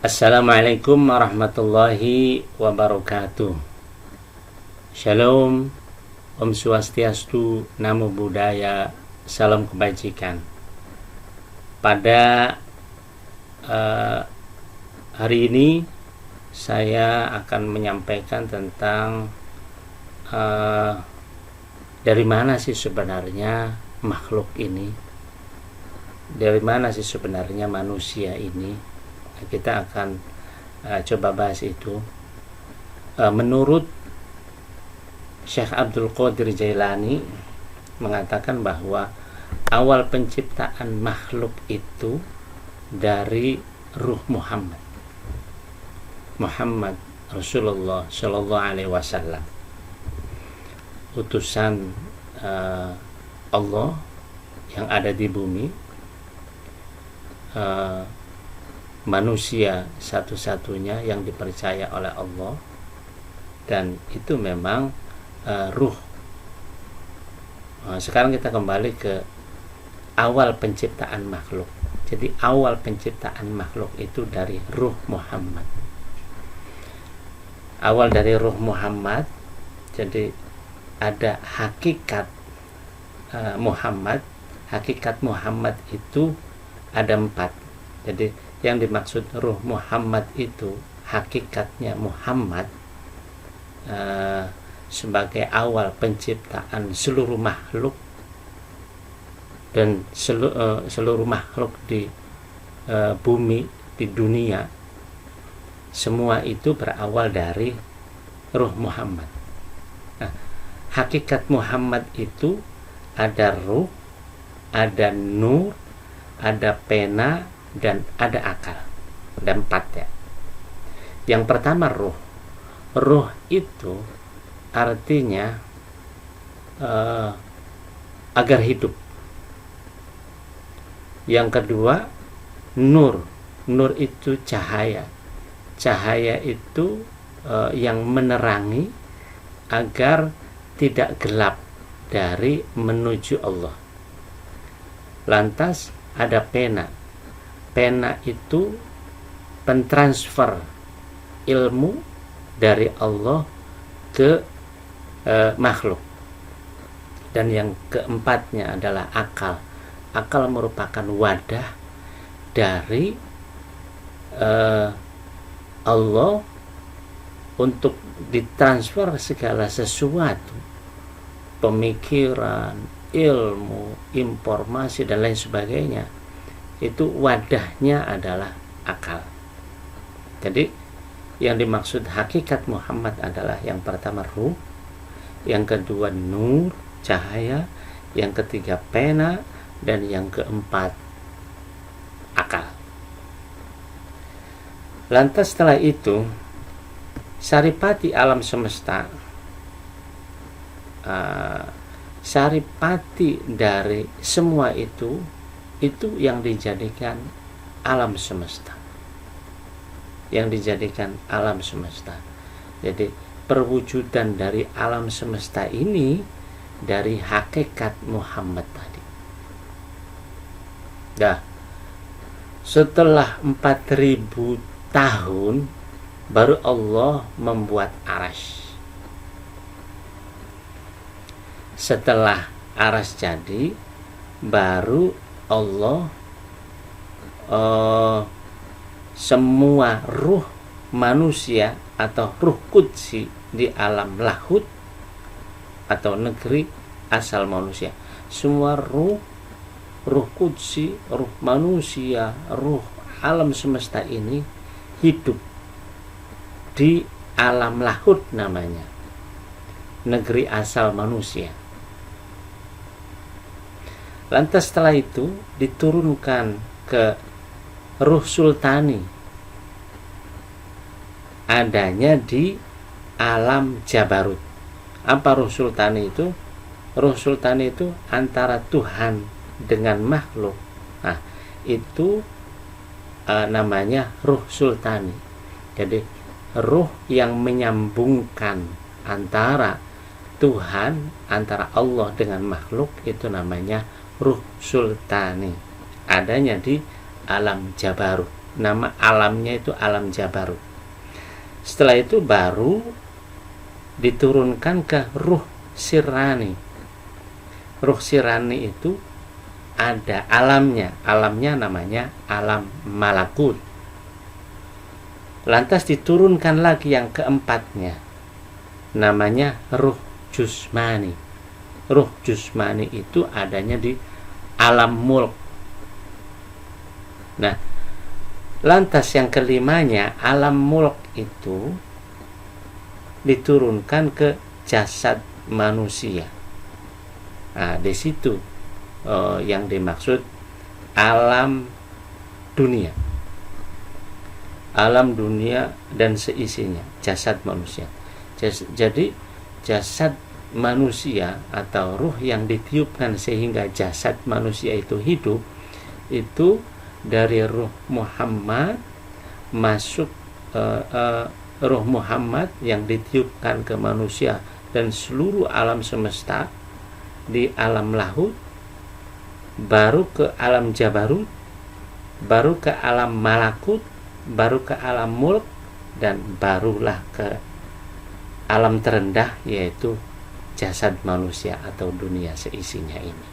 Assalamualaikum warahmatullahi wabarakatuh. Shalom, Om Swastiastu, Namo Buddhaya, salam kebajikan. Pada hari ini saya akan menyampaikan tentang dari mana sih sebenarnya makhluk ini, dari mana sih sebenarnya manusia ini. Kita akan coba bahas itu. Menurut Syekh Abdul Qadir Jailani mengatakan bahwa awal penciptaan makhluk itu dari ruh Muhammad Rasulullah Shallallahu Alaihi Wasallam, utusan Allah yang ada di bumi, manusia satu-satunya yang dipercaya oleh Allah, dan itu memang ruh. Sekarang kita kembali ke awal penciptaan makhluk. Jadi awal penciptaan makhluk itu dari ruh Muhammad. Awal dari ruh Muhammad, jadi ada hakikat Muhammad. Hakikat Muhammad itu ada 4. Jadi yang dimaksud ruh Muhammad itu hakikatnya Muhammad sebagai awal penciptaan seluruh makhluk, dan seluruh makhluk di bumi, di dunia, semua itu berawal dari ruh Muhammad. Nah, hakikat Muhammad itu ada ruh, ada nur, ada pena, dan ada akal. Ada 4 ya. Yang pertama ruh. Ruh itu artinya agar hidup. Yang kedua nur. Nur itu cahaya. Cahaya itu yang menerangi agar tidak gelap dari menuju Allah. Lantas ada pena. Pena itu pentransfer ilmu dari Allah ke makhluk. Dan yang keempatnya adalah akal. Akal merupakan wadah dari Allah untuk ditransfer segala sesuatu, pemikiran, ilmu, informasi, dan lain sebagainya. Itu wadahnya adalah akal. Jadi yang dimaksud hakikat Muhammad adalah yang pertama ruh, yang kedua nur, cahaya, yang ketiga pena, dan yang keempat akal. Lantas setelah itu saripati alam semesta, saripati dari semua itu yang dijadikan alam semesta. Yang dijadikan alam semesta. Jadi perwujudan dari alam semesta ini dari hakikat Muhammad tadi. Nah, setelah 4000 tahun baru Allah membuat Arsy. Setelah Arsy jadi, baru Allah semua ruh manusia atau ruh qudsi di alam lahut atau negeri asal manusia, semua ruh qudsi, ruh manusia, ruh alam semesta ini hidup di alam lahut, namanya negeri asal manusia. Lantas setelah itu diturunkan ke ruh sultani, adanya di alam Jabarut. Apa ruh sultani itu? Ruh sultani itu antara Tuhan dengan makhluk. Nah, itu namanya ruh sultani. Jadi ruh yang menyambungkan antara Tuhan, antara Allah dengan makhluk, itu namanya ruh sultani, adanya di alam Jabarut. nama alamnya itu alam Jabarut. Setelah itu baru diturunkan ke ruh sirrani. Ruh sirrani itu ada alamnya namanya alam malakut. Lantas diturunkan lagi yang keempatnya, namanya ruh jusmani. Ruh jusmani itu adanya di alam mulk. Nah, lantas yang kelimanya alam mulk itu diturunkan ke jasad manusia. Nah, di situ yang dimaksud alam dunia. Alam dunia dan seisinya, jasad manusia. Jadi jasad manusia atau ruh yang ditiupkan sehingga jasad manusia itu hidup, itu dari ruh Muhammad masuk ruh Muhammad yang ditiupkan ke manusia dan seluruh alam semesta di alam lahut, baru ke alam Jabarut, baru ke alam malakut, baru ke alam mulk, dan barulah ke alam terendah, yaitu jasad manusia atau dunia seisinya ini.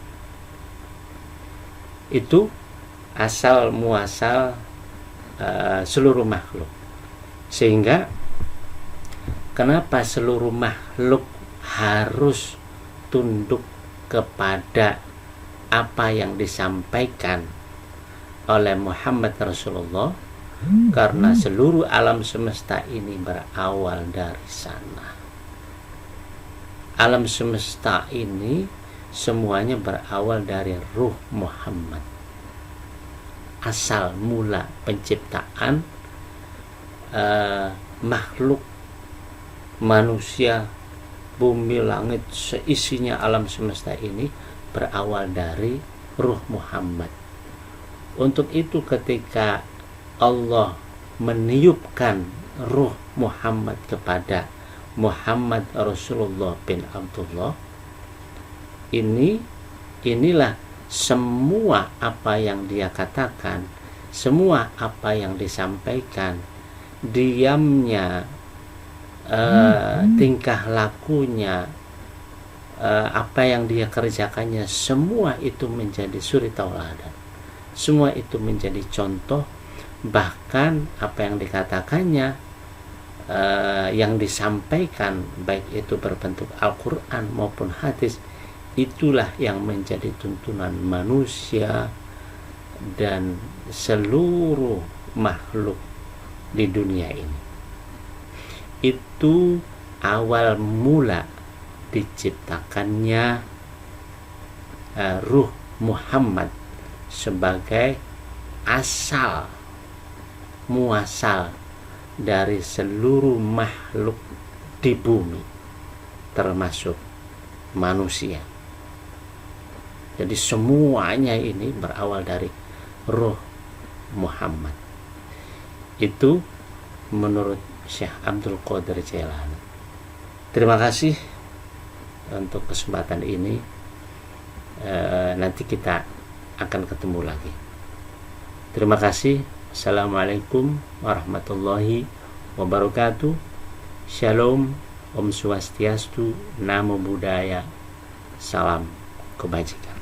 Itu asal muasal seluruh makhluk. Sehingga kenapa seluruh makhluk harus tunduk kepada apa yang disampaikan oleh Muhammad Rasulullah? Karena seluruh alam semesta ini berawal dari sana. Alam semesta ini semuanya berawal dari ruh Muhammad. Asal mula penciptaan makhluk, manusia, bumi, langit, seisinya alam semesta ini berawal dari ruh Muhammad. Untuk itu ketika Allah meniupkan ruh Muhammad kepada Muhammad Rasulullah bin Abdullah, inilah semua apa yang dia katakan, semua apa yang disampaikan, diamnya, tingkah lakunya, apa yang dia kerjakannya, semua itu menjadi suri tauladan, semua itu menjadi contoh. Bahkan apa yang dikatakannya, yang disampaikan, baik itu berbentuk Al-Quran maupun hadis, itulah yang menjadi tuntunan manusia dan seluruh makhluk di dunia ini. Itu awal mula diciptakannya ruh Muhammad sebagai asal muasal dari seluruh makhluk di bumi, termasuk manusia. Jadi semuanya ini berawal dari ruh Muhammad. Itu menurut Syekh Abdul Qadir Jailani. Terima kasih untuk kesempatan ini. Nanti kita akan ketemu lagi. Terima kasih. Assalamualaikum warahmatullahi wabarakatuh. Shalom, Om Swastiastu, Namo Buddhaya, salam kebajikan.